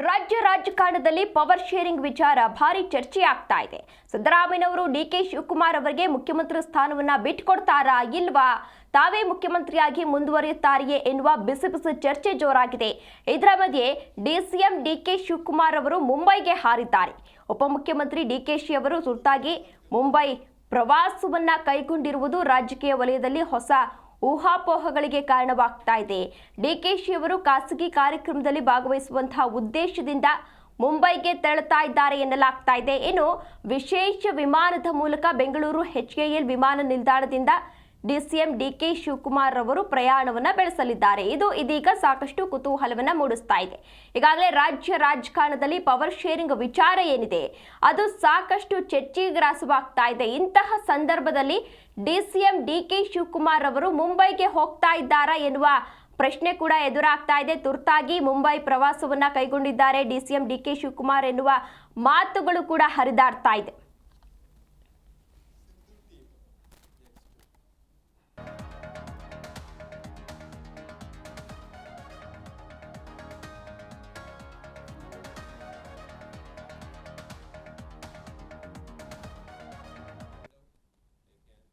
ರಾಜ್ಯ ರಾಜಕಾರಣದಲ್ಲಿ power sharing ವಿಚಾರ ಭಾರಿ ಚರ್ಚೆ ಆಗ್ತಾ ಇದೆ. ಸಿದ್ದರಾಮಯ್ಯನವರು ಡಿಕೆ ಶಿವಕುಮಾರ್ ಅವರಿಗೆ ಮುಖ್ಯಮಂತ್ರಿ ಸ್ಥಾನವನ್ನ ಬಿಟ್ಟುಕೊಡ್ತಾರಾ ಇಲ್ವಾ, ತಾವೇ ಮುಖ್ಯಮಂತ್ರಿಯಾಗಿ ಮುಂದುವರಿಯುತ್ತಾರೆಯೇ ಎನ್ನುವ ಬಿಸಿ ಬಿಸಿ ಚರ್ಚೆ ಜೋರಾಗಿದೆ. ಇದರ ಮಧ್ಯೆ ಡಿಸಿಎಂ ಡಿಕೆ ಶಿವಕುಮಾರ್ ಅವರು ಮುಂಬೈಗೆ ಹಾರಿದ್ದಾರೆ. ಉಪಮುಖ್ಯಮಂತ್ರಿ ಡಿಕೆಶಿ ಅವರು ತುರ್ತಾಗಿ ಮುಂಬೈ ಪ್ರವಾಸವನ್ನ ಕೈಗೊಂಡಿರುವುದು ರಾಜಕೀಯ ವಲಯದಲ್ಲಿ ಹೊಸ ಊಹಾಪೋಹಗಳಿಗೆ ಕಾರಣವಾಗ್ತಾ ಇದೆ. ಡಿಕೆಶಿ ಅವರು ಖಾಸಗಿ ಕಾರ್ಯಕ್ರಮದಲ್ಲಿ ಭಾಗವಹಿಸುವಂತಹ ಉದ್ದೇಶದಿಂದ ಮುಂಬೈಗೆ ತೆರಳುತ್ತಾ ಇದ್ದಾರೆ ಎನ್ನಲಾಗ್ತಾ ಇದೆ. ಇನ್ನು ವಿಶೇಷ ವಿಮಾನದ ಮೂಲಕ ಬೆಂಗಳೂರು HAL ವಿಮಾನ ನಿಲ್ದಾಣದಿಂದ ಡಿಸಿಎಂ ಡಿಕೆ ಶಿವಕುಮಾರ್ ಅವರು ಪ್ರಯಾಣವನ್ನ ಬೆಳೆಸಲಿದ್ದಾರೆ. ಇದು ಇದೀಗ ಸಾಕಷ್ಟು ಕುತೂಹಲವನ್ನ ಮೂಡಿಸ್ತಾ ಇದೆ. ಈಗಾಗಲೇ ರಾಜ್ಯ ರಾಜಕಾರಣದಲ್ಲಿ ಪವರ್ ಶೇರಿಂಗ್ ವಿಚಾರ ಏನಿದೆ ಅದು ಸಾಕಷ್ಟು ಚರ್ಚೆಗೆ ಗ್ರಾಸವಾಗ್ತಾ ಇದೆ. ಇಂತಹ ಸಂದರ್ಭದಲ್ಲಿ ಡಿಸಿಎಂ ಡಿಕೆ ಶಿವಕುಮಾರ್ ಅವರು ಮುಂಬೈಗೆ ಹೋಗ್ತಾ ಇದ್ದಾರಾ ಎನ್ನುವ ಪ್ರಶ್ನೆ ಕೂಡ ಎದುರಾಗ್ತಾ ಇದೆ. ತುರ್ತಾಗಿ ಮುಂಬೈ ಪ್ರವಾಸವನ್ನ ಕೈಗೊಂಡಿದ್ದಾರೆ ಡಿಸಿಎಂ ಡಿಕೆ ಶಿವಕುಮಾರ್ ಎನ್ನುವ ಮಾತುಗಳು ಕೂಡ ಹರಿದಾಡ್ತಾ ಇದೆ.